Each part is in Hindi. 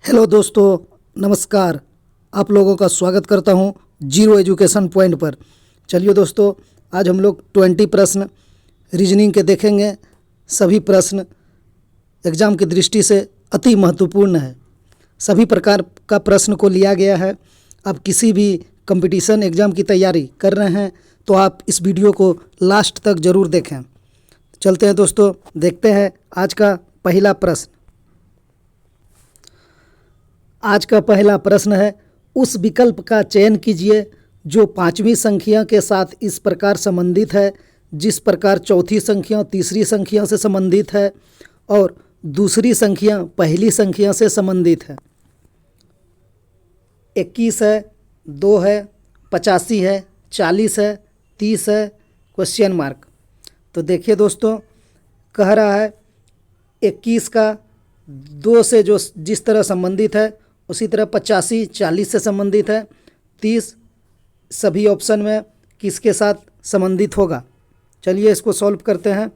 हेलो दोस्तों, नमस्कार। आप लोगों का स्वागत करता हूं जीरो एजुकेशन पॉइंट पर। चलिए दोस्तों, आज हम लोग 20 प्रश्न रीजनिंग के देखेंगे। सभी प्रश्न एग्ज़ाम की दृष्टि से अति महत्वपूर्ण है। सभी प्रकार का प्रश्न को लिया गया है। आप किसी भी कंपटीशन एग्ज़ाम की तैयारी कर रहे हैं तो आप इस वीडियो को लास्ट तक ज़रूर देखें। चलते हैं दोस्तों, देखते हैं आज का पहला प्रश्न। आज का पहला प्रश्न है, उस विकल्प का चयन कीजिए जो पांचवी संख्या के साथ इस प्रकार संबंधित है जिस प्रकार चौथी संख्या तीसरी संख्या से संबंधित है और दूसरी संख्या पहली संख्या से संबंधित है। 21 है, 2 है, 85 है, 40 है, 30 है, क्वेश्चन मार्क। तो देखिए दोस्तों, कह रहा है 21 का 2 से जो जिस तरह संबंधित है उसी तरह 85 40 से संबंधित है। 30 सभी ऑप्शन में किसके साथ संबंधित होगा। चलिए इसको सॉल्व करते हैं,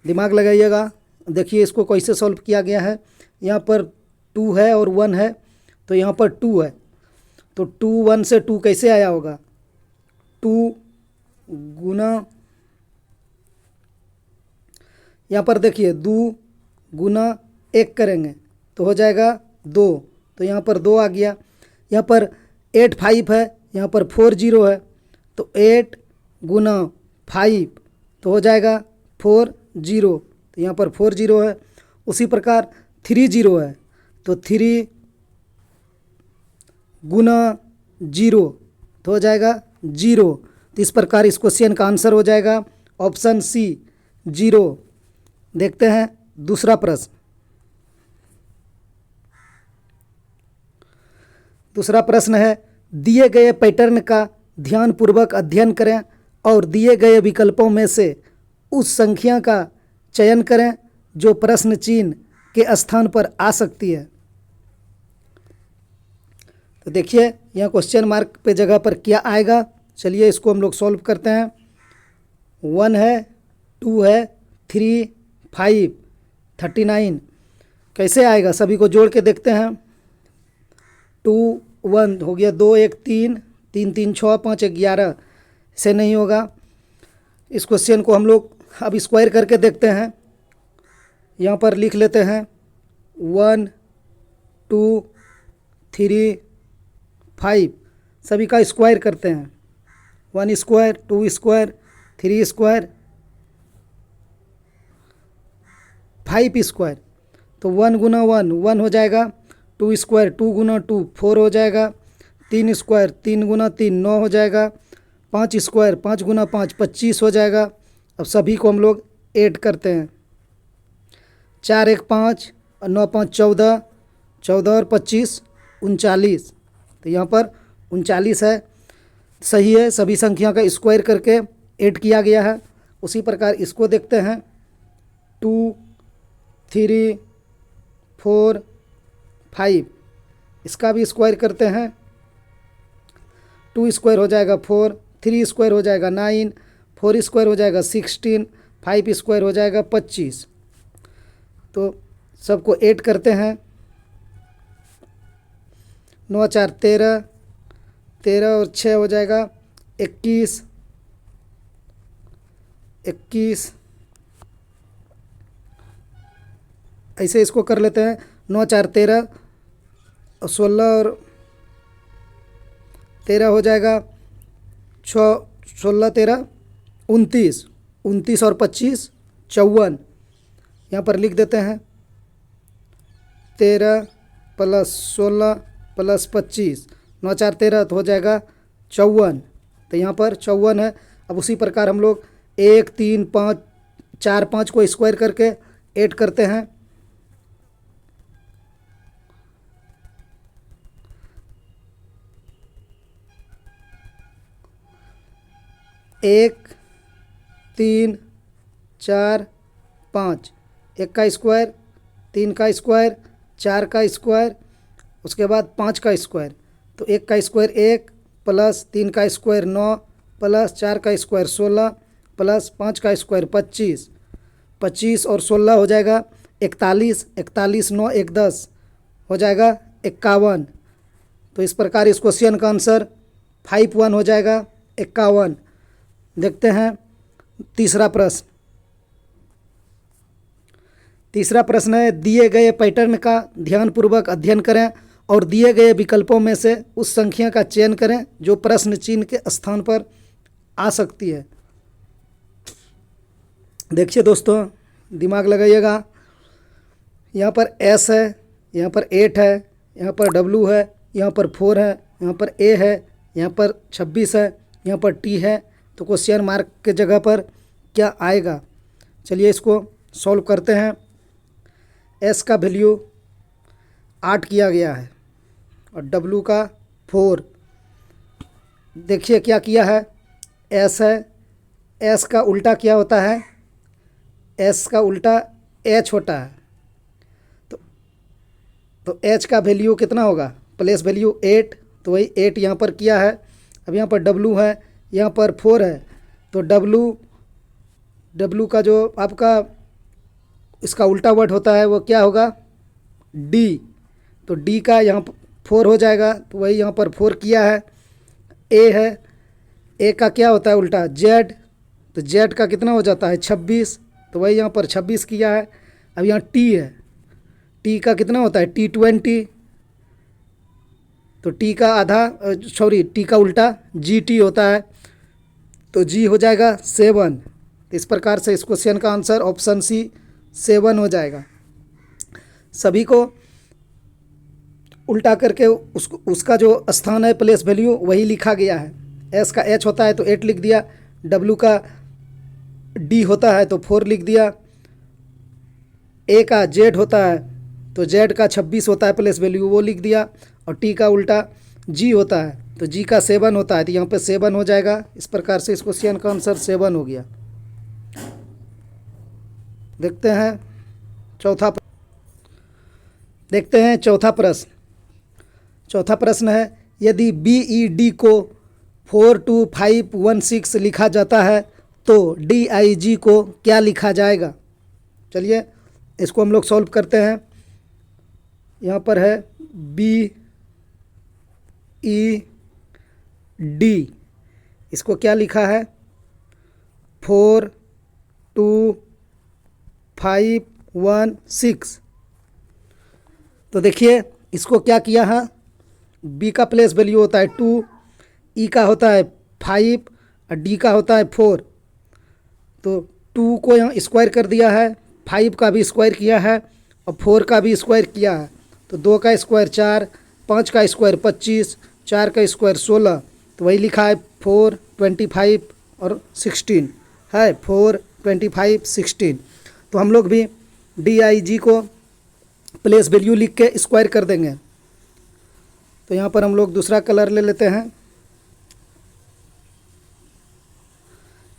दिमाग लगाइएगा। देखिए इसको कैसे सॉल्व किया गया है। यहाँ पर 2 है और 1 है, तो यहाँ पर 2 है, तो 2 1 से 2 कैसे आया होगा। 2 गुना, यहाँ पर देखिए 2 गुना 1 करेंगे तो हो जाएगा 2, तो यहाँ पर 2 आ गया। यहाँ पर 8 5 है, यहाँ पर 4 0 है, तो 8 गुना 5 तो हो जाएगा 4 0, तो यहाँ पर 4 0 है। उसी प्रकार 3 0 है, तो 3 गुना 0 तो हो जाएगा 0। तो इस प्रकार इस क्वेश्चन का आंसर हो जाएगा ऑप्शन सी 0। देखते हैं दूसरा प्रश्न। दूसरा प्रश्न है, दिए गए पैटर्न का ध्यानपूर्वक अध्ययन करें और दिए गए विकल्पों में से उस संख्या का चयन करें जो प्रश्न चिन्ह के स्थान पर आ सकती है। तो देखिए यहाँ क्वेश्चन मार्क पे जगह पर क्या आएगा। चलिए इसको हम लोग सॉल्व करते हैं। 1 है, 2 है, 3 5 39 कैसे आएगा, सभी को जोड़ के देखते हैं। 2 1 हो गया, 2 1 3 3 3 6 5 11 से नहीं होगा। इस क्वेश्चन को हम लोग अब स्क्वायर करके देखते हैं। यहाँ पर लिख लेते हैं 1 2 3 5, सभी का स्क्वायर करते हैं। 1 स्क्वायर, 2 स्क्वायर, 3 स्क्वायर, 5 स्क्वायर, तो 1 गुना 1 1 हो जाएगा। 2 स्क्वायर, 2 गुना 2 4 हो जाएगा। 3 स्क्वायर, 3 गुना 3 9 हो जाएगा। 5 स्क्वायर, 5 गुना 5 25 हो जाएगा। अब सभी को हम लोग ऐड करते हैं। 4 1 5 और 9 5 14, 14 और 25 39, तो यहाँ पर 39 है, सही है। सभी संख्या का स्क्वायर करके ऐड किया गया है। उसी प्रकार इसको देखते हैं। 2 3 4 5, इसका भी स्क्वायर करते हैं। 2 स्क्वायर हो जाएगा 4, 3 स्क्वायर हो जाएगा 9, 4 स्क्वायर हो जाएगा 16, 5 स्क्वायर हो जाएगा 25। तो सबको ऐड करते हैं। 9 4 13, 13 और 6 हो जाएगा 21, 21 ऐसे इसको कर लेते हैं। 9 4 13 और 16 और 13 हो जाएगा 16 13 29, 29 और 25 54। यहाँ पर लिख देते हैं 13 प्लस 16 प्लस 25, 9 4 13 तो हो जाएगा 54, तो यहाँ पर 54 है। अब उसी प्रकार हम लोग 1 3 5 4 5 को स्क्वायर करके ऐड करते हैं। 1 3 4 5, 1 का स्क्वायर, 3 का स्क्वायर, 4 का स्क्वायर, उसके बाद 5 का स्क्वायर, तो 1 का स्क्वायर 1 प्लस 3 का स्क्वायर 9 प्लस 4 का स्क्वायर 16 प्लस 5 का स्क्वायर 25, 25 और 16 हो जाएगा 41, 41 9 1 10 हो जाएगा 51। तो इस प्रकार इस क्वेश्चन का आंसर 51 हो जाएगा 51। देखते हैं तीसरा प्रश्न। तीसरा प्रश्न है, दिए गए पैटर्न का ध्यानपूर्वक अध्ययन करें और दिए गए विकल्पों में से उस संख्या का चयन करें जो प्रश्न चिन्ह के स्थान पर आ सकती है। देखिए दोस्तों, दिमाग लगाइएगा। यहाँ पर S है, यहाँ पर 8 है, यहाँ पर W है, यहाँ पर 4 है, यहाँ पर A है, यहाँ पर 26 है, यहाँ पर T है। तो क्वेश्चन मार्क के जगह पर क्या आएगा? चलिए इसको सॉल्व करते हैं। S का वैल्यू 8 किया गया है और W का 4। देखिए क्या किया है, S है, S का उल्टा क्या होता है? S का उल्टा H होता है। तो H का वैल्यू कितना होगा? प्लेस वैल्यू 8, तो वही 8 यहाँ पर किया है। अब यहाँ पर W है, यहाँ पर 4 है, तो W का जो आपका इसका उल्टा वर्ड होता है वो क्या होगा? D। तो D का यहाँ पर 4 हो जाएगा, तो वही यहाँ पर 4 किया है। A है, A का क्या होता है उल्टा? Z। तो Z का कितना हो जाता है? 26, तो वही यहाँ पर 26 किया है। अब यहाँ T है, T का कितना होता है? T20। तो T का आधा T का उल्टा GT होता है, तो G हो जाएगा 7। तो इस प्रकार से इस क्वेश्चन का आंसर ऑप्शन C 7 हो जाएगा। सभी को उल्टा करके उसका जो स्थान है प्लेस वैल्यू वही लिखा गया है। S का H होता है तो 8 लिख दिया, W का D होता है तो 4 लिख दिया, A का Z होता है तो Z का 26 होता है प्लेस वैल्यू वो लिख दिया, और T का उल्टा G होता है तो G का 7 होता है, तो यहाँ पे 7 हो जाएगा। इस प्रकार से इस क्वेश्चन का आंसर 7 हो गया। देखते हैं चौथा प्रश्न। चौथा प्रश्न है, यदि BED को 42516 लिखा जाता है तो DIG को क्या लिखा जाएगा? चलिए इसको हम लोग सॉल्व करते हैं। यहाँ पर है BED, इसको क्या लिखा है? 42516। तो देखिए इसको क्या किया है, B का प्लेस वैल्यू होता है 2, E का होता है 5 और D का होता है 4। तो 2 को यहाँ स्क्वायर कर दिया है, 5 का भी स्क्वायर किया है और 4 का भी स्क्वायर किया है। तो 2 का स्क्वायर 4, 5 का स्क्वायर 25, 4 का स्क्वायर 16। तो वही लिखा है 4, 25 और 16 है, 4, 25, 16। तो हम लोग भी DIG को प्लेस वैल्यू लिख के स्क्वायर कर देंगे। तो यहाँ पर हम लोग दूसरा कलर ले लेते हैं।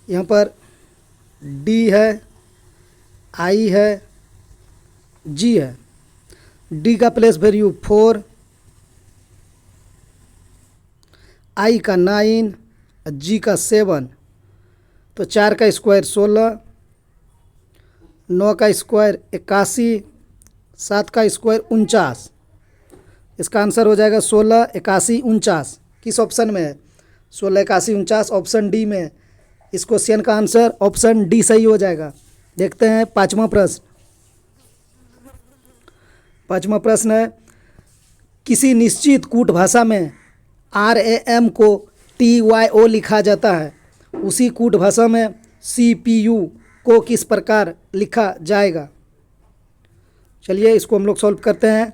यहाँ पर D है, I है, G है। D का प्लेस वैल्यू 4, I का 9, G का 7। तो 4 का स्क्वायर 16, 9 का स्क्वायर 81, 7 का स्क्वायर 49। इसका आंसर हो जाएगा 16, 81, 49। किस ऑप्शन में है? 16, 81, 49 ऑप्शन डी में है। इस क्वेश्चन का आंसर ऑप्शन डी सही हो जाएगा। देखते हैं पांचवा प्रश्न। पांचवा प्रश्न है, किसी निश्चित कूट भाषा में RAM को TYO लिखा जाता है, उसी कूट भाषा में CPU को किस प्रकार लिखा जाएगा? चलिए इसको हम लोग सॉल्व करते हैं।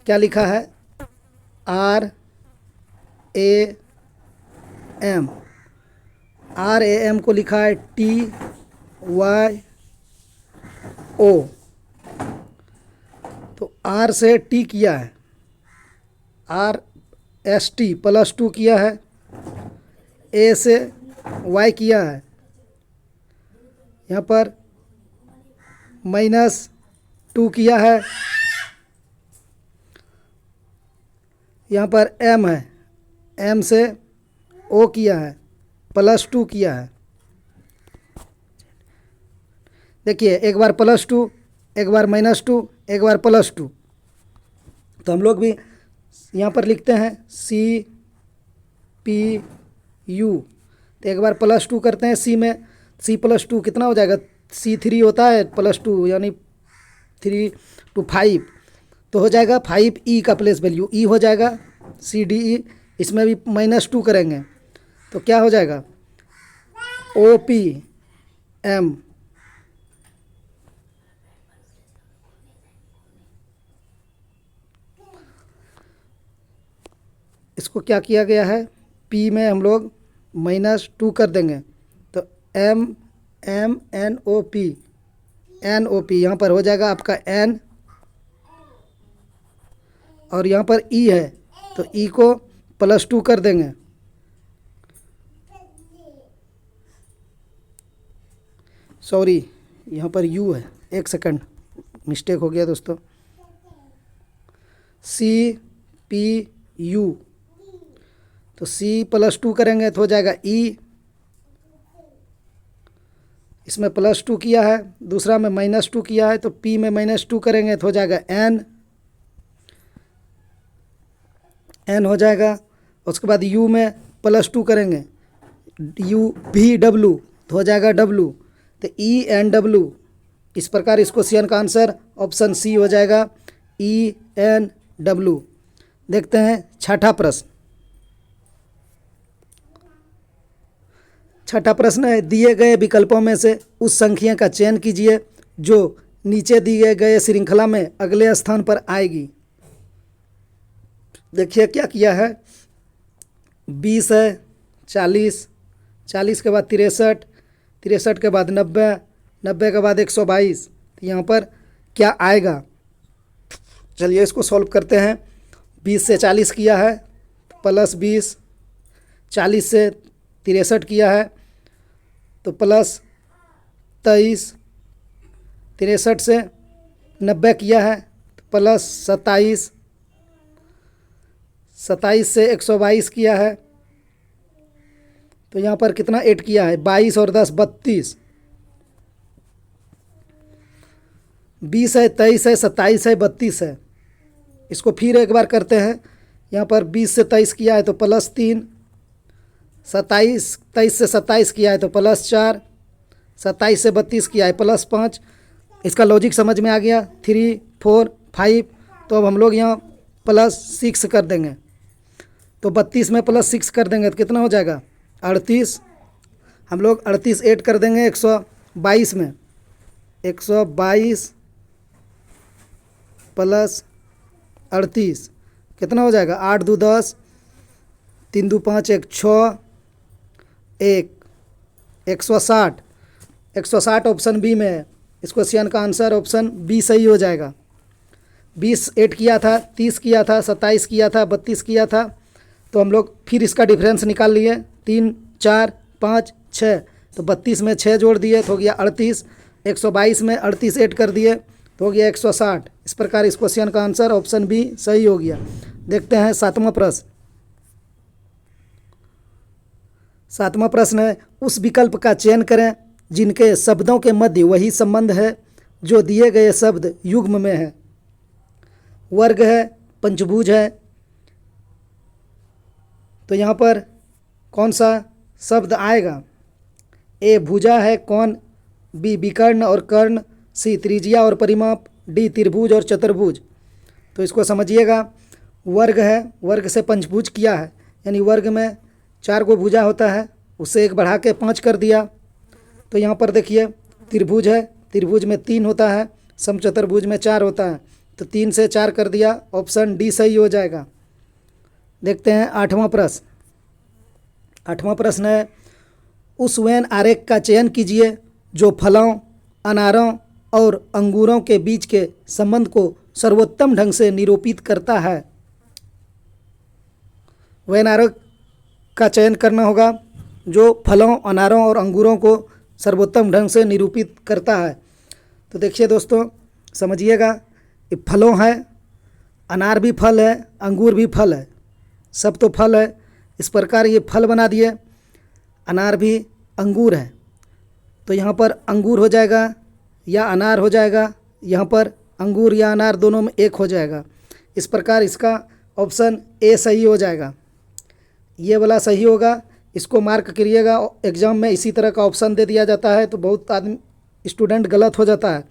क्या लिखा है? RAM को लिखा है TYO। तो R से T किया है, RST +2 किया है, A से Y किया है, यहाँ पर -2 किया है, यहाँ पर M है, M से O किया है, +2 किया है। देखिए एक बार +2, एक बार -2, एक बार +2। तो हम लोग भी यहाँ पर लिखते हैं CPU। तो एक बार +2 करते हैं C में, C+2 कितना हो जाएगा, C3 होता है +2 यानी 3 to 5, तो हो जाएगा 5E का प्लेस वैल्यू E हो जाएगा CDE। इसमें भी -2 करेंगे तो क्या हो जाएगा OPM। इसको क्या किया गया है, P में हम लोग -2 कर देंगे तो NOP यहाँ पर हो जाएगा आपका N, और यहाँ पर E है तो E को +2 कर देंगे, सॉरी यहाँ पर U है, एक सेकंड मिस्टेक हो गया दोस्तों, CPU। तो C+2 करेंगे तो हो जाएगा E, इसमें +2 किया है, दूसरा में -2 किया है, तो P में -2 करेंगे तो हो जाएगा N हो जाएगा। उसके बाद U में +2 करेंगे UVW तो हो जाएगा W, तो ENW। इस प्रकार इस क्वेश्चन का आंसर ऑप्शन C हो जाएगा ENW। देखते हैं छठा प्रश्न। छठा प्रश्न है, दिए गए विकल्पों में से उस संख्या का चयन कीजिए जो नीचे दिए गए श्रृंखला में अगले स्थान पर आएगी। देखिए क्या किया है, 20 है, 40, 40 के बाद 63, 63 के बाद 90, 90 के बाद 122, तो यहाँ पर क्या आएगा। चलिए इसको सॉल्व करते हैं। 20 से 40 किया है +20, 40 से 63 किया है तो +23, 63 से 90 किया है तो +27, 27 से 122 किया है तो यहाँ पर कितना ऐड किया है, 22 और 10 32, 20 है, 23 है, 27 है, 32 है। इसको फिर एक बार करते हैं। यहाँ पर 20 से 23 किया है तो +3, 23 से 27 किया है तो +4, 27 से 32 किया है +5। इसका लॉजिक समझ में आ गया, 3 4 5। तो अब हम लोग यहाँ +6 कर देंगे, तो 32 में +6 कर देंगे तो कितना हो जाएगा 38। हम लोग 38 ऐड कर देंगे 122 में, 122 + 38 कितना हो जाएगा, 8 2 10, 3 2 5 1 6, 160। 160 ऑप्शन बी में है। इस क्वेश्चन का आंसर ऑप्शन बी सही हो जाएगा। 20 ऐड किया था, 30 किया था, 27 किया था, 32 किया था, तो हम लोग फिर इसका डिफरेंस निकाल लिए, 3 4 5 6, तो 32 में 6 जोड़ दिए तो हो गया 38, 122 में 38 ऐड कर दिए तो हो गया 160। इस प्रकार इस क्वेश्चन का आंसर ऑप्शन बी सही हो गया। देखते हैं सातवां प्रश्न। सातवां प्रश्न है, उस विकल्प का चयन करें जिनके शब्दों के मध्य वही संबंध है जो दिए गए शब्द युग्म में है। वर्ग है, पंचभुज है, तो यहाँ पर कौन सा शब्द आएगा। ए भुजा है कौन, बी विकर्ण और कर्ण, सी त्रिज्या और परिमाप, डी त्रिभुज और चतुर्भुज। तो इसको समझिएगा, वर्ग है, वर्ग से पंचभुज किया है, यानी वर्ग में 4 गो भुजा होता है, उससे एक बढ़ा के 5 कर दिया। तो यहाँ पर देखिए त्रिभुज है, त्रिभुज में 3 होता है, समचतुर्भुज में 4 होता है, तो 3 से 4 कर दिया, ऑप्शन डी सही हो जाएगा। देखते हैं आठवां प्रश्न। आठवां प्रश्न है, उस वेन आरेख का चयन कीजिए जो फलों, अनारों और अंगूरों के बीच के संबंध को सर्वोत्तम ढंग से निरूपित करता है। वेन आरेख का चयन करना होगा जो फलों, अनारों और अंगूरों को सर्वोत्तम ढंग से निरूपित करता है। तो देखिए दोस्तों समझिएगा, ये फलों है, अनार भी फल है, अंगूर भी फल है, सब तो फल है। इस प्रकार ये फल बना दिए, अनार भी अंगूर है, तो यहाँ पर अंगूर हो जाएगा या अनार हो जाएगा, यहाँ पर अंगूर या अनार दोनों में एक हो जाएगा। इस प्रकार इसका ऑप्शन ए सही हो जाएगा। ये वाला सही होगा, इसको मार्क करिएगा। एग्ज़ाम में इसी तरह का ऑप्शन दे दिया जाता है तो बहुत आदमी स्टूडेंट गलत हो जाता है।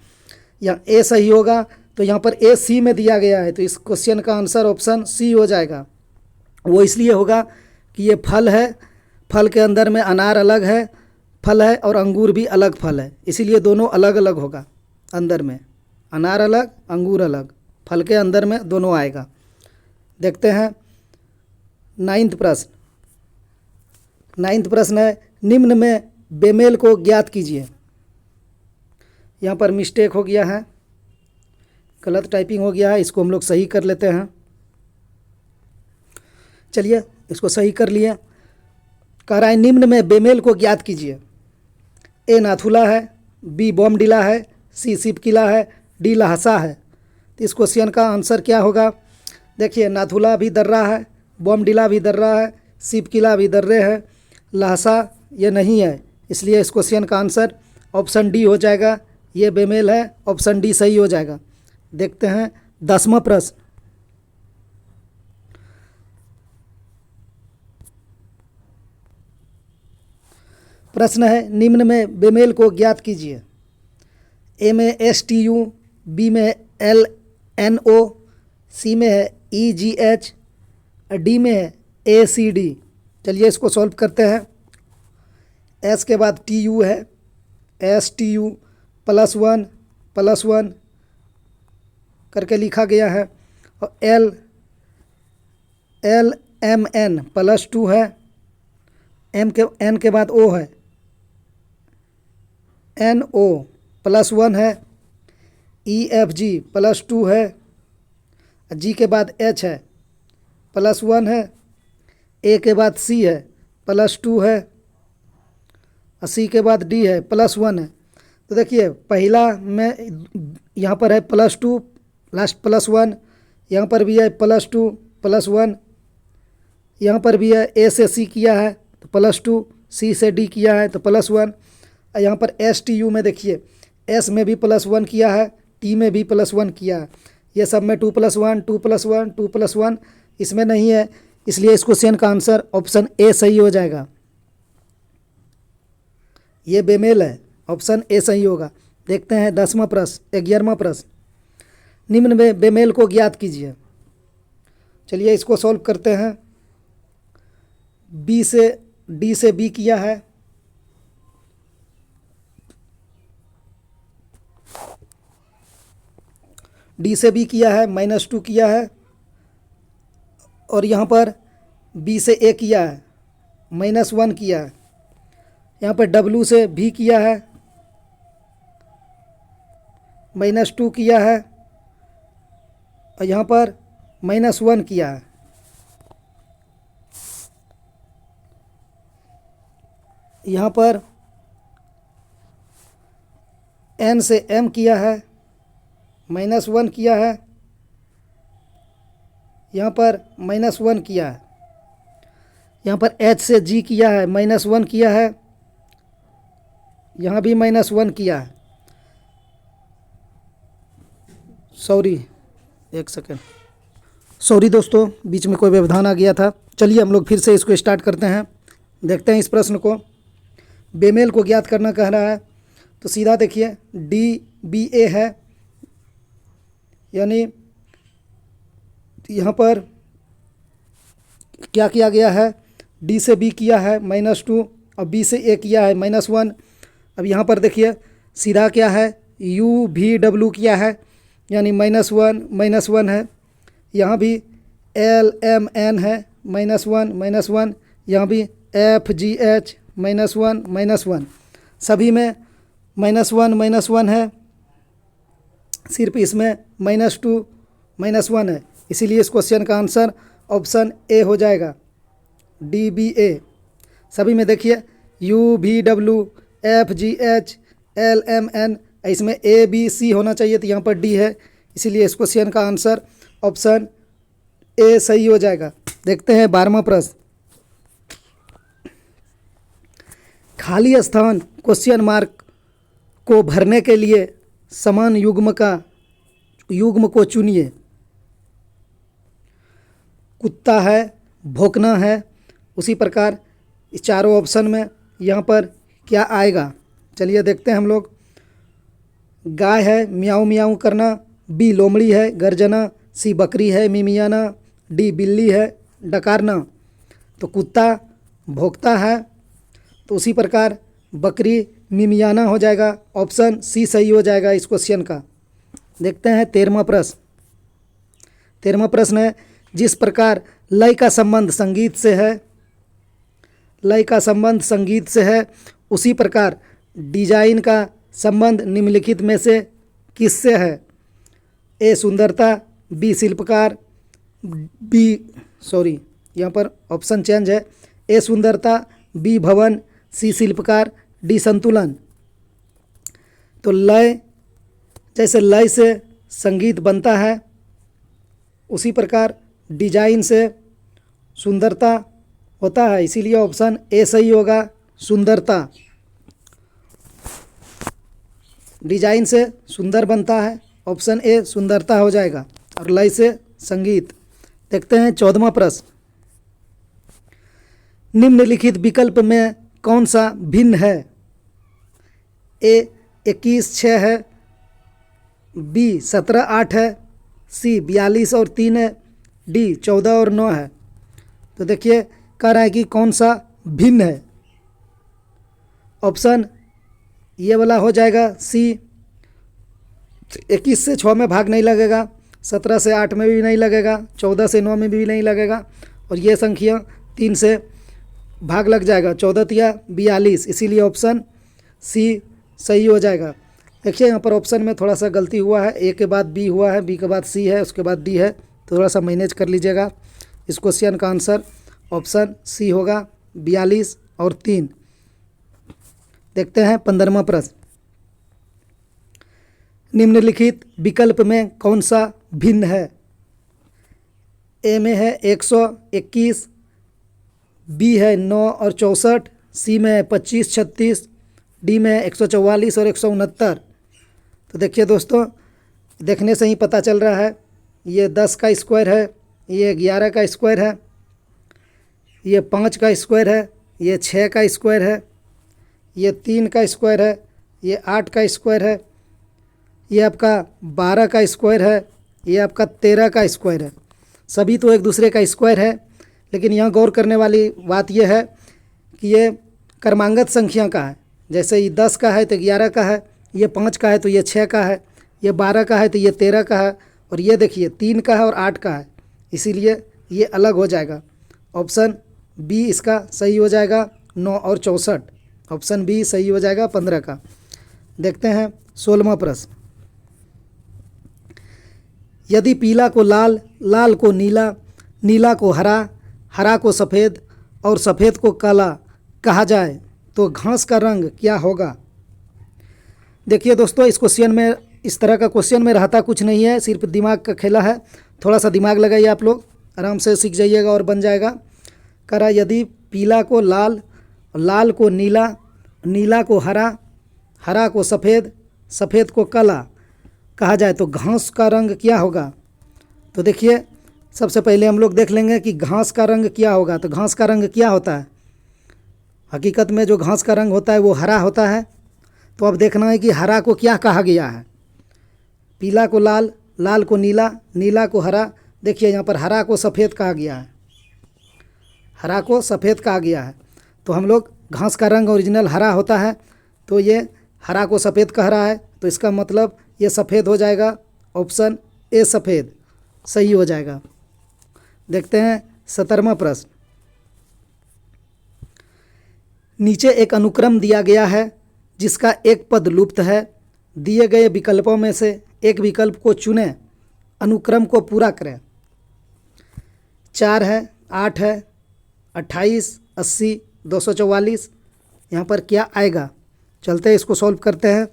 यहाँ ए सही होगा, तो यहाँ पर ए सी में दिया गया है, तो इस क्वेश्चन का आंसर ऑप्शन सी हो जाएगा। वो इसलिए होगा कि ये फल है, फल के अंदर में अनार अलग है फल है और अंगूर भी अलग फल है, इसीलिए दोनों अलग अलग होगा। अंदर में अनार अलग अंगूर अलग, फल के अंदर में दोनों आएगा। देखते हैं 9वां प्रश्न। 9वां प्रश्न है, निम्न में बेमेल को ज्ञात कीजिए। यहाँ पर मिस्टेक हो गया है, गलत टाइपिंग हो गया है, इसको हम लोग सही कर लेते हैं। चलिए इसको सही कर लिए। कह रहा है निम्न में बेमेल को ज्ञात कीजिए। ए नाथुला है, बी बॉमडिला है, सी सिपकिला है, डी लहसा है। तो इस क्वेश्चन का आंसर क्या होगा? देखिए नाथुला भी दर्रा है, बॉमडिला भी दर्रा है, सिपकिला भी दर्रे है, लहसा ये नहीं है, इसलिए इस क्वेश्चन का आंसर ऑप्शन डी हो जाएगा। ये बेमेल है, ऑप्शन डी सही हो जाएगा। देखते हैं 10वां प्रश्न। प्रश्न है निम्न में बेमेल को ज्ञात कीजिए। ए में STU, बी में LNO, सी में है EGH, डी में है ACD। चलिए इसको सॉल्व करते हैं। एस के बाद TU है, STU +1 करके लिखा गया है, और LMN +2 है, N के बाद O है, NO +1 है, EFG +2 है, G के बाद H है +1 है, A के बाद C है +2 है, C के बाद D है +1 है। तो देखिए पहला में यहाँ पर है +2 लास्ट +1, यहाँ पर भी है +2 +1, यहाँ पर भी है A से C किया है तो +2, C से D किया है तो +1। यहाँ पर STU में देखिए S में भी +1 किया है, T में भी +1 किया है, ये सब में 2 + 1 2 + 1 2 + 1 इसमें नहीं है, इसलिए इस क्वेश्चन का आंसर ऑप्शन ए सही हो जाएगा। ये बेमेल है, ऑप्शन ए सही होगा। देखते हैं 11वां प्रश्न। निम्न में बेमेल को ज्ञात कीजिए। चलिए इसको सॉल्व करते हैं। डी से बी किया है, डी से बी किया है, -2 किया है, और यहाँ पर बी से ए किया है, -1 किया है। यहाँ पर डब्लू से भी किया है, -2 किया है, और यहाँ पर -1 किया है। यहाँ पर N से M किया है, -1 किया है, यहाँ पर -1 किया है। यहाँ पर H से G किया है, -1 किया है, यहाँ भी -1 किया है। एक सेकेंड, सॉरी दोस्तों, बीच में कोई व्यवधान आ गया था। चलिए हम लोग फिर से इसको स्टार्ट करते हैं। देखते हैं इस प्रश्न को। बेमेल को ज्ञात करना कह रहा है, तो सीधा देखिए DBA है, यानी यहाँ पर क्या किया गया है, D से B किया है -2 और B से A किया है -1। अब यहाँ पर देखिए सीधा क्या है, UVW किया है, यानी -1 है। यहाँ भी LMN है -1, यहाँ भी FGH -1, सभी में -1 है, सिर्फ इसमें -2 -1 है, इसीलिए इस क्वेश्चन का आंसर ऑप्शन ए हो जाएगा, DBA। सभी में देखिए UVW FGH LMN, इसमें ABC होना चाहिए, तो यहाँ पर D है, इसीलिए इस क्वेश्चन का आंसर ऑप्शन ए सही हो जाएगा। देखते हैं 12वां प्रश्न। खाली स्थान क्वेश्चन मार्क को भरने के लिए समान युग्म को चुनिए। कुत्ता है, भौंकना है। उसी प्रकार इस चारों ऑप्शन में यहाँ पर क्या आएगा, चलिए देखते हैं हम लोग। गाय है, म्याऊं म्याऊं करना। बी लोमड़ी है, गर्जना। सी बकरी है, मिमियाना। डी बिल्ली है, डकारना। तो कुत्ता भौंकता है, तो उसी प्रकार बकरी मिमियाना हो जाएगा। ऑप्शन सी सही हो जाएगा इस क्वेश्चन का। देखते हैं 13वां प्रश्न। 13वां प्रश्न है, जिस प्रकार लय का संबंध संगीत से है, लय का संबंध संगीत से है, उसी प्रकार डिजाइन का संबंध निम्नलिखित में से किससे है। ए सुंदरता, बी शिल्पकार, यहाँ पर ऑप्शन चेंज है। ए सुंदरता, बी भवन, सी शिल्पकार, डी संतुलन। तो लय, जैसे लय से संगीत बनता है, उसी प्रकार डिजाइन से सुंदरता होता है, इसीलिए ऑप्शन ए सही होगा, सुंदरता। डिजाइन से सुंदर बनता है, ऑप्शन ए सुंदरता हो जाएगा, और लय से संगीत। देखते हैं 14वां प्रश्न। निम्नलिखित विकल्प में कौन सा भिन्न है। ए 21/6 है, बी 17/8 है, सी 42 और 3 है, डी 14 और 9 है। तो देखिए कह रहा है कि कौन सा भिन्न है। ऑप्शन ये वाला हो जाएगा सी। 21 से 6 में भाग नहीं लगेगा, 17 से 8 में भी नहीं लगेगा, 14 से 9 में भी नहीं लगेगा, और ये संख्या 3 से भाग लग जाएगा, 14 तिया 42, इसीलिए ऑप्शन सी सही हो जाएगा। देखिए यहाँ पर ऑप्शन में थोड़ा सा गलती हुआ है, ए के बाद बी हुआ है, बी के बाद सी है, उसके बाद डी है, थोड़ा सा मैनेज कर लीजिएगा। इस क्वेश्चन का आंसर ऑप्शन सी होगा, 42 और 3। देखते हैं 15वां प्रश्न। निम्नलिखित विकल्प में कौन सा भिन्न है। ए में है 121, बी है 9 और 64, सी में है 25 36, डी में है 144 और 169। तो देखिए दोस्तों, देखने से ही पता चल रहा है, ये 10 का स्क्वायर है, ये 11 का स्क्वायर है, ये 5 का स्क्वायर है, ये 6 का स्क्वायर है, ये 3 का स्क्वायर है, ये 8 का स्क्वायर है, ये आपका 12 का स्क्वायर है, ये आपका 13 का स्क्वायर है। सभी तो एक दूसरे का स्क्वायर है, लेकिन यहाँ गौर करने वाली बात यह है कि ये क्रमांगत संख्या का है। जैसे ये 10 का है तो 11 का है, ये 5 का है तो ये 6 का है, ये 12 का है तो ये 13 का है, और ये देखिए 3 का है और 8 का है, इसीलिए ये अलग हो जाएगा। ऑप्शन बी इसका सही हो जाएगा, 9 और 64। ऑप्शन बी सही हो जाएगा 15 का। देखते हैं 16वां प्रश्न। यदि पीला को लाल, लाल को नीला, नीला को हरा, हरा को सफ़ेद और सफ़ेद को काला कहा जाए तो घास का रंग क्या होगा। देखिए दोस्तों, इस क्वेश्चन में, इस तरह का क्वेश्चन में रहता कुछ नहीं है, सिर्फ दिमाग का खेला है। थोड़ा सा दिमाग लगाइए आप लोग, आराम से सीख जाइएगा और बन जाएगा। कह रहा यदि पीला को लाल, लाल को नीला, नीला को हरा, हरा को सफ़ेद, सफ़ेद को काला कहा जाए तो घास का रंग क्या होगा। तो देखिए सबसे पहले हम लोग देख लेंगे कि घास का रंग क्या होगा। तो घास का रंग क्या होता है, हकीकत में जो घास का रंग होता है वो हरा होता है। तो अब देखना है कि हरा को क्या कहा गया है। पीला को लाल, लाल को नीला, नीला को हरा। देखिए यहाँ पर हरा को सफ़ेद कहा गया है, हरा को सफ़ेद कहा गया है। तो हम लोग घास का रंग ओरिजिनल हरा होता है, तो ये हरा को सफ़ेद कह रहा है, तो इसका मतलब ये सफ़ेद हो जाएगा। ऑप्शन ए सफ़ेद सही हो जाएगा। देखते हैं 17वां प्रश्न। नीचे एक अनुक्रम दिया गया है जिसका एक पद लुप्त है। दिए गए विकल्पों में से एक विकल्प को चुनें, अनुक्रम को पूरा करें। 4 है, 8 है, 28, 80, 244। यहाँ पर क्या आएगा, चलते हैं इसको सॉल्व करते हैं।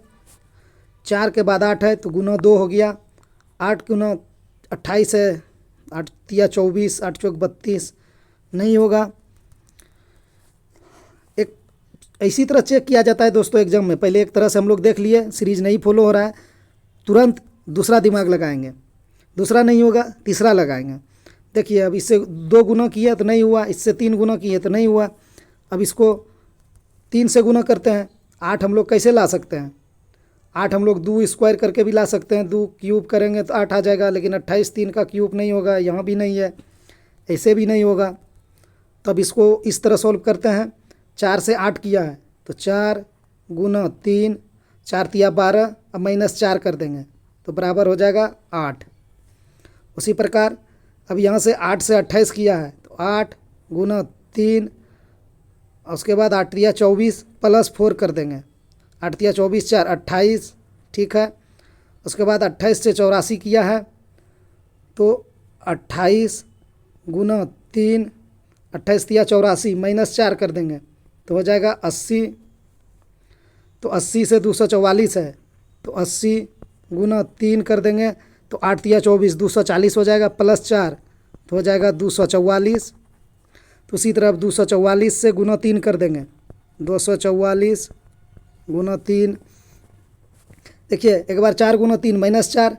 4 के बाद 8 है तो गुना 2 हो गया, 8 गुना 28 है, 8 तिया 24, 8 चौक 32, नहीं होगा। एक इसी तरह चेक किया जाता है दोस्तों एग्जाम में। पहले एक तरह से हम लोग देख लिए, सीरीज नहीं फॉलो हो रहा है, तुरंत दूसरा दिमाग लगाएंगे, दूसरा नहीं होगा तीसरा लगाएंगे। देखिए अब इससे 2 गुना किया तो नहीं हुआ, इससे 3 गुना किए तो नहीं हुआ। अब इसको 3 से गुना करते हैं। 8 हम लोग कैसे ला सकते हैं? 8 हम लोग 2 स्क्वायर करके भी ला सकते हैं, 2 क्यूब करेंगे तो 8 आ जाएगा, लेकिन 28 3 का क्यूब नहीं होगा, यहाँ भी नहीं है, ऐसे भी नहीं होगा। तो अब इसको इस तरह सॉल्व करते हैं। 4 से 8 किया है तो 4 गुना 3, 4 तिया 12, अब -4 कर देंगे तो बराबर हो जाएगा 8। उसी प्रकार अब यहाँ से 8 से 28 किया है तो 8 गुना 3, उसके बाद 8 तिया 24 प्लस 4 कर देंगे, 8 तिया 24 4 28, ठीक है। उसके बाद 28 से 84 किया है तो 28 गुना 3, 28 तिया 84 -4 कर देंगे तो हो जाएगा 80। तो 80 से 244 है तो 80 गुना 3 कर देंगे तो 8 तिया 24 240 हो जाएगा, +4 तो हो जाएगा 244। तो उसी तरह 244 से गुना 3 कर देंगे, 244 गुना 3। देखिए एक बार 4 गुना 3 -4,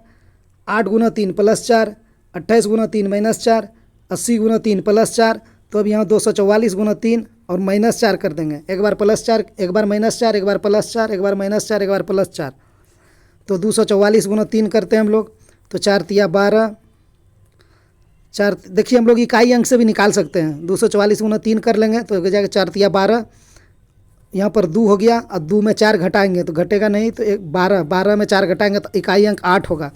8 गुना 3 +4, 28 गुना 3 -4, 80 गुना 3 +4। तो अब यहाँ 244 गुना 3 और -4 कर देंगे, एक बार +4 एक बार -4 एक बार +4 एक बार -4 एक बार +4। तो 244 गुना 3 करते हैं हम लोग तो 4 तिया 12, 4 देखिए हम लोग इकाई अंक से भी निकाल सकते हैं। 244 गुना 3 कर लेंगे तो हो जाएगा 4 तिया 12, यहाँ पर 2 हो गया और 2 में 4 घटाएंगे तो घटेगा नहीं, तो 12, 12 में 4 घटाएंगे तो इकाई अंक 8 होगा।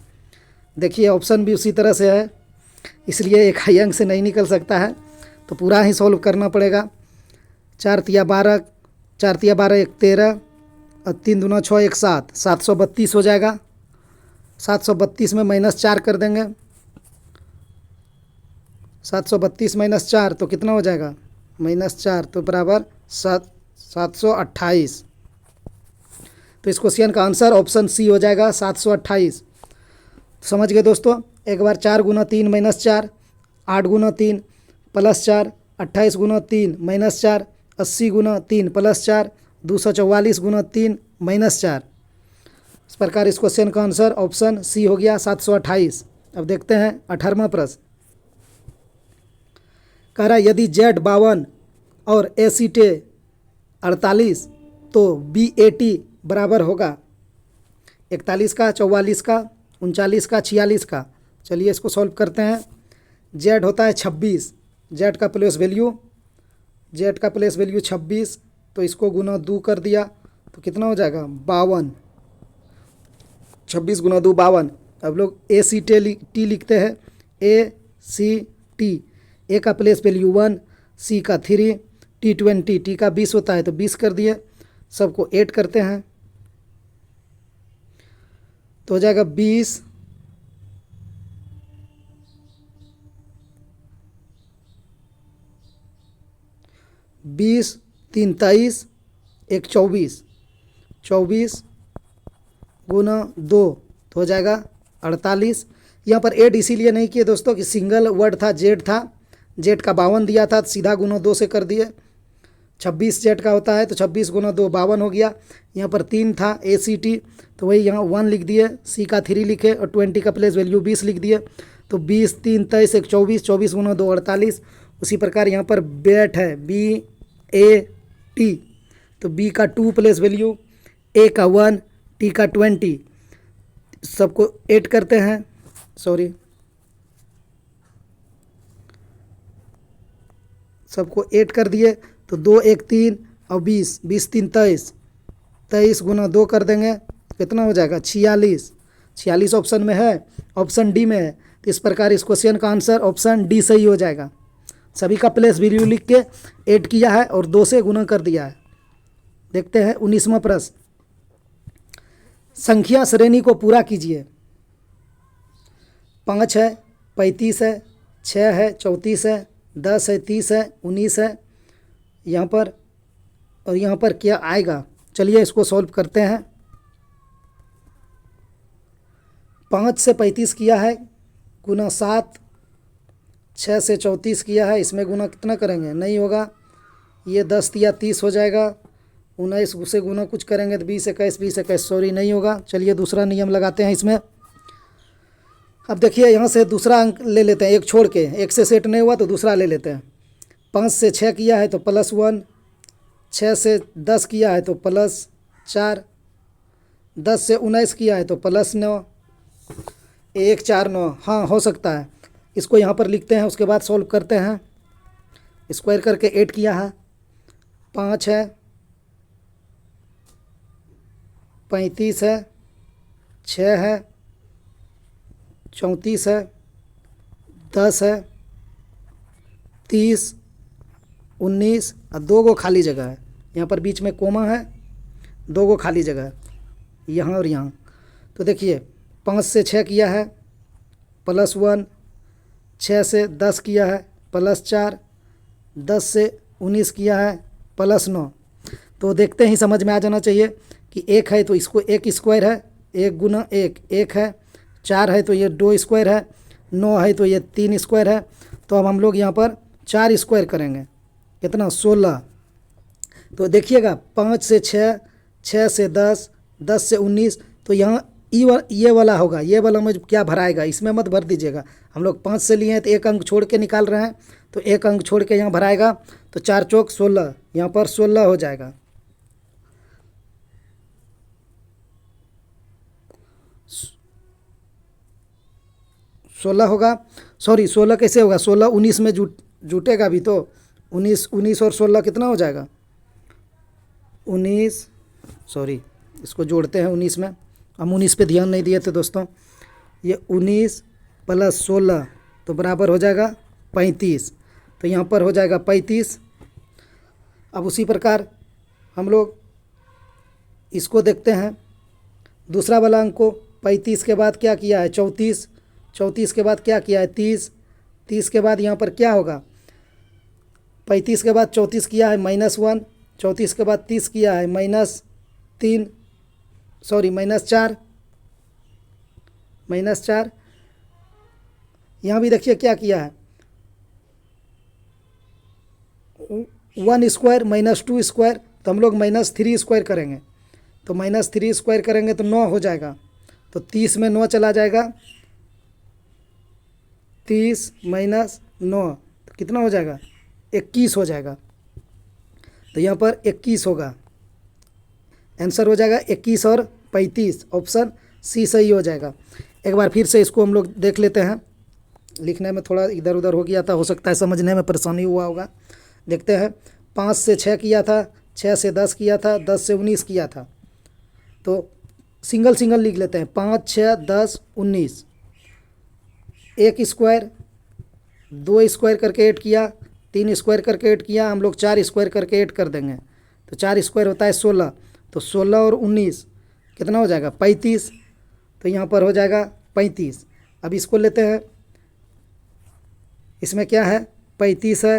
देखिए ऑप्शन भी उसी तरह से है, इसलिए इकाई अंक से नहीं निकल सकता है, तो पूरा ही सॉल्व करना पड़ेगा। 4 तिया 12, 4 तिया 12 1 13 और 3 दूना 6 1 7, 732 हो जाएगा। 732 में -4 कर देंगे, 732 -4 तो कितना हो जाएगा? -4 तो बराबर 728। तो इस क्वेश्चन का आंसर ऑप्शन सी हो जाएगा 728। समझ गए दोस्तों? एक बार 4 गुना 3 -4, 8 गुना 3 +4, 28 गुना 3 -4, 80 गुना 3 +4, 244 गुना 3 -4। इस प्रकार इस क्वेश्चन का आंसर ऑप्शन सी हो गया 728। अब देखते हैं 18वां प्रश्न। कह रहा है यदि Z 52 और ACT 48 तो BAT बराबर होगा 41 का, 44 का, 39 का, 46 का। चलिए इसको सॉल्व करते हैं। Z होता है 26, Z का प्लेस वैल्यू 26, तो इसको गुना 2 कर दिया तो कितना हो जाएगा? 52। 26 गुना 2 52। अब लोग ACT लिखते हैं, ACT, A का प्लेस वैल्यू 1, C का 3, T 20, T का 20 होता है तो 20 कर दिए। सबको ऐड करते हैं तो हो जाएगा 20 20 3 23 1 24, 24 गुना 2 तो हो जाएगा 48। यहाँ पर ऐड इसीलिए नहीं किए दोस्तों कि सिंगल वर्ड था, जेड था, जेड का 52 दिया था, सीधा गुना 2 से कर दिए। 26 जेड का होता है तो 26 गुना 2 52 हो गया। यहाँ पर 3 था ACT तो वही यहाँ 1 लिख दिए, C का 3 लिखे और 20 का प्लेस वैल्यू 20 लिख दिए। तो 20 3 23 1 24, 24 गुना 2 48। उसी प्रकार यहाँ पर बैट है BAT, तो B का 2 प्लेस वैल्यू, A का 1, T का 20, सबको ऐड करते हैं। सबको ऐड कर दिए तो 2 1 3 और 20, 20 3 23, 23 गुना 2 कर देंगे कितना हो जाएगा? 46। 46 ऑप्शन में है, ऑप्शन डी में है, तो इस प्रकार इस क्वेश्चन का आंसर ऑप्शन डी सही हो जाएगा। सभी का प्लेस वैल्यू लिख के ऐड किया है और 2 से गुना कर दिया है। देखते हैं 19वां प्रश्न। संख्या श्रेणी को पूरा कीजिए। 5 है, 35 है, 6 है, 34 है, 10 है, 30 है, 19 है यहाँ पर, और यहाँ पर क्या आएगा? चलिए इसको सॉल्व करते हैं। 5 से 35 किया है गुना 7, 6 से 34 किया है, इसमें गुना कितना करेंगे? नहीं होगा, ये 10 या 30 हो जाएगा। 19 से गुना कुछ करेंगे तो 20 21, 20 21, सॉरी नहीं होगा। चलिए दूसरा नियम लगाते हैं इसमें। अब देखिए यहाँ से दूसरा अंक ले लेते हैं, एक छोड़ के, एक से सेट नहीं हुआ तो दूसरा ले लेते हैं। 5 से 6 किया है तो +1, 6 से 10 किया है तो +4, 10 से 19 किया है तो +9, 1 4 9। हाँ हो सकता है। इसको यहाँ पर लिखते हैं, उसके बाद सॉल्व करते हैं। स्क्वायर करके 8 किया है, 5 है, 35 है, 6 है, 34 है, 10 है, 30, 19 और 2 गो खाली जगह है। यहाँ पर बीच में कोमा है, 2 गो खाली जगह है यहाँ और यहाँ। तो देखिए 5 से 6 किया है +1, 6 से 10 किया है +4, 10 से 19 किया है +9। तो देखते ही समझ में आ जाना चाहिए कि 1 है तो इसको 1 स्क्वायर है, 1 गुना 1 1 है, 4 है तो ये 2 स्क्वायर है, 9 है तो ये 3 स्क्वायर है। तो अब हम लोग यहाँ पर 4 स्क्वायर करेंगे, कितना 16। तो देखिएगा 5 से 6, 6 से 10, 10 से 19, तो यहाँ ये वाला होगा, ये वाला में क्या भराएगा इसमें मत भर दीजिएगा। हम लोग 5 से लिए हैं तो एक अंक छोड़ के निकाल रहे हैं, तो एक अंक छोड़ के यहाँ भराएगा। तो 4 चौक 16, यहाँ पर 16 हो जाएगा। 16 होगा, सॉरी 16 कैसे होगा, 16 19 में जुटेगा भी तो 19 और 16 कितना हो जाएगा 19, सॉरी इसको जोड़ते हैं 19 में। हम 19 पे ध्यान नहीं दिए थे दोस्तों। ये 19 + 16 तो बराबर हो जाएगा 35। तो यहाँ पर हो जाएगा 35। अब उसी प्रकार हम लोग इसको देखते हैं, दूसरा वाला अंक को। 35 के बाद क्या किया है 34, 34 के बाद क्या किया है 30, 30 के बाद यहाँ पर क्या होगा 35 के बाद 34 किया है -1, 34 के बाद 30 किया है -3, सॉरी -4, -4। यहाँ भी देखिए क्या किया है 1 स्क्वायर -2 स्क्वायर, तो हम लोग -3 स्क्वायर करेंगे। तो -3 स्क्वायर करेंगे तो 9 हो जाएगा। तो 30 में 9 चला जाएगा, 30 - 9 तो कितना हो जाएगा 21 हो जाएगा। तो यहाँ पर 21 होगा, आंसर हो जाएगा 21 और 35, ऑप्शन सी सही हो जाएगा। एक बार फिर से इसको हम लोग देख लेते हैं, लिखने में थोड़ा इधर उधर हो गया था, हो सकता है समझने में परेशानी हुआ होगा। देखते हैं 5 से 6 किया था, 6 से 10 किया था, 10 से 19 किया था। तो सिंगल सिंगल लिख लेते हैं, 5 6 10 19, 1 स्क्वायर, 2 स्क्वायर करके 8 किया, 3 स्क्वायर करके 8 किया, हम लोग 4 स्क्वायर करके 8 कर देंगे। तो 4 स्क्वायर होता है 16, तो 16 और 19 कितना हो जाएगा 35। तो यहाँ पर हो जाएगा 35। अब इसको लेते हैं, इसमें क्या है 35 है,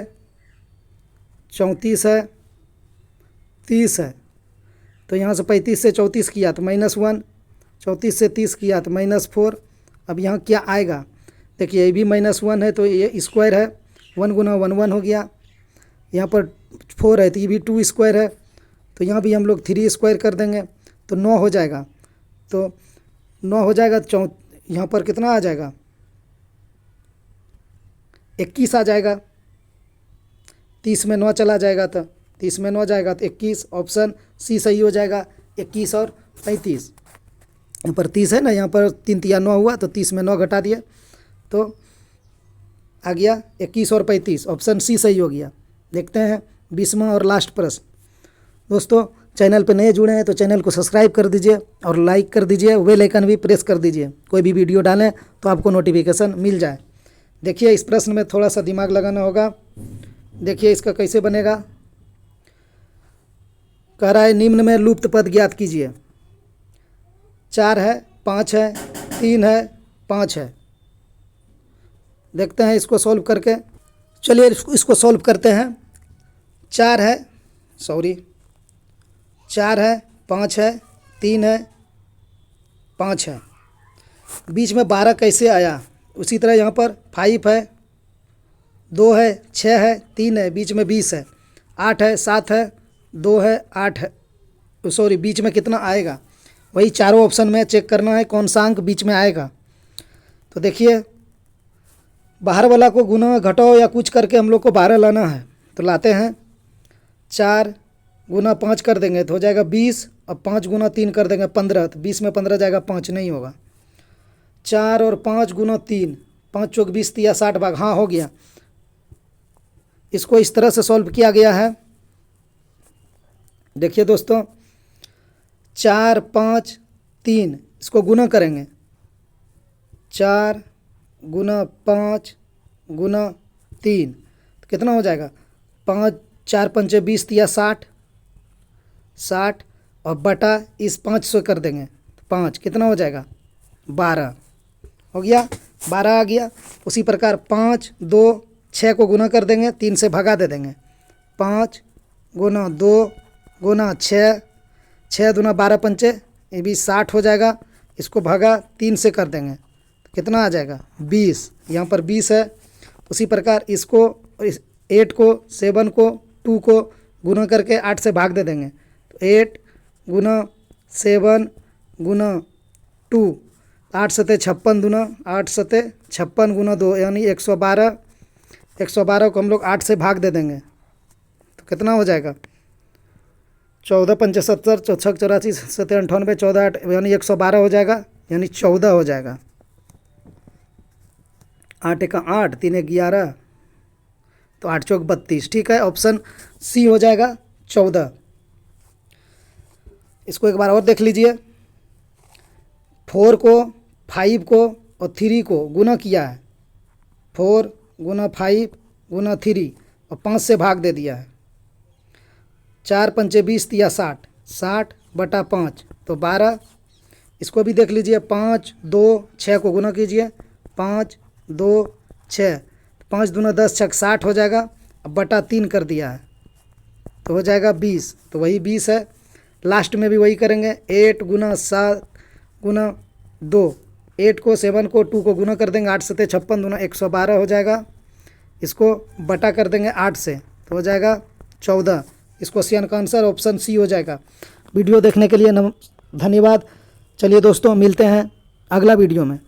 34 है, 30 है। तो यहाँ से 35 से 34 किया तो -1, 34 से 30 किया तो -4। अब यहाँ क्या आएगा देखिए, ये भी -1 है तो ये स्क्वायर है, 1 गुना 1 1 हो गया। यहाँ पर 4 है तो ये भी 2 स्क्वायर है, तो यहाँ भी हम लोग 3 स्क्वायर कर देंगे तो 9 हो जाएगा। तो 9 हो जाएगा, यहाँ पर कितना आ जाएगा 21 आ जाएगा। 30 में 9 चला जाएगा, तो 30 में 9 जाएगा तो 21, ऑप्शन सी सही हो जाएगा। 21 और 35, यहाँ पर 30 है ना, यहाँ पर 3 तिया 9 हुआ तो 30 में 9 घटा दिए तो आ गया 21 और 35, ऑप्शन सी सही हो गया। देखते हैं 20वां और लास्ट प्रश्न। दोस्तों चैनल पे नए जुड़े हैं तो चैनल को सब्सक्राइब कर दीजिए और लाइक कर दीजिए, बेल आइकन भी प्रेस कर दीजिए, कोई भी वीडियो डालें तो आपको नोटिफिकेशन मिल जाए। देखिए इस प्रश्न में थोड़ा सा दिमाग लगाना होगा। देखिए इसका कैसे बनेगा, कह रहा है निम्न में लुप्त पद ज्ञात कीजिए। 4 है, 5 है, 3 है, 5 है। देखते हैं इसको सॉल्व करके, चलिए इसको सॉल्व करते हैं। 4 है, सॉरी 4 है, 5 है, 3 है, 5 है। बीच में 12 कैसे आया, उसी तरह यहाँ पर 5 है, 2 है, 6 है, 3 है, बीच में 20 है, 8 है, 7 है, 2 है, 8 है, सॉरी बीच में कितना आएगा, वही चारों ऑप्शन में चेक करना है कौन सा अंक बीच में आएगा। तो देखिए बाहर वाला को गुना घटाओ या कुछ करके हम लोग को 12 लाना है। तो लाते हैं, 4 गुना 5 कर देंगे तो हो जाएगा 20, और 5 गुना 3 कर देंगे 15, तो 20 में 15 जाएगा, 5 नहीं होगा। 4 और 5 गुना 3, 5 चौक 20 या 60 भाग, हाँ हो गया। इसको इस तरह से सॉल्व किया गया है। देखिए दोस्तों, 4 5 3 इसको गुना करेंगे, 4 गुना 5 गुना 3 तो कितना हो जाएगा, 5 4 पंचे 20 या 60, 60 और बटा इस 5 से कर देंगे, 5 कितना हो जाएगा, 12 हो गया, 12 आ गया। उसी प्रकार 5 2 6 को गुना कर देंगे, 3 से भगा दे देंगे, 5 गुना 2 गुना 6, 6 दूना 12 पंचे, ये भी 60 हो जाएगा। इसको भगा 3 से कर देंगे तो कितना आ जाएगा, 20, यहाँ पर 20 है। उसी प्रकार इसको 8 को 7 को 2 को गुना करके 8 से भाग दे देंगे, तो 8 गुना 7 गुना 2, 8 सते 56 दूना 8 सते 56 गुना 2 यानी 112, 112 को हम लोग 8 से भाग दे देंगे तो कितना हो जाएगा, 14 पंचे 70, 64 84 सत्तर 98, 14 8 यानी 112 हो जाएगा, यानी 14 हो जाएगा। 8 का 8 3 11, तो 8 चौक 32, ठीक है, ऑप्शन सी हो जाएगा 14। इसको एक बार और देख लीजिए, 4 को 5 को और 3 को गुना किया है, 4 गुना 5 गुना 3 और 5 से भाग दे दिया है, 4 पंचे 20 या 60, 60 बटा 5 तो 12। इसको भी देख लीजिए, 5 2 6 को गुना कीजिए, 5 2 6, 5 दूना 10 6 60 हो जाएगा, अब बटा 3 कर दिया है तो हो जाएगा 20, तो वही 20 है। लास्ट में भी वही करेंगे, 8 गुना 7 गुना 2, 8 को 7 को 2 को गुना कर देंगे, 8 सते 56 दूना 112 हो जाएगा। इसको बटा कर देंगे 8 से तो हो जाएगा 14। इस क्वेश्चन का आंसर ऑप्शन सी हो जाएगा। वीडियो देखने के लिए धन्यवाद। चलिए दोस्तों, मिलते हैं अगला वीडियो में।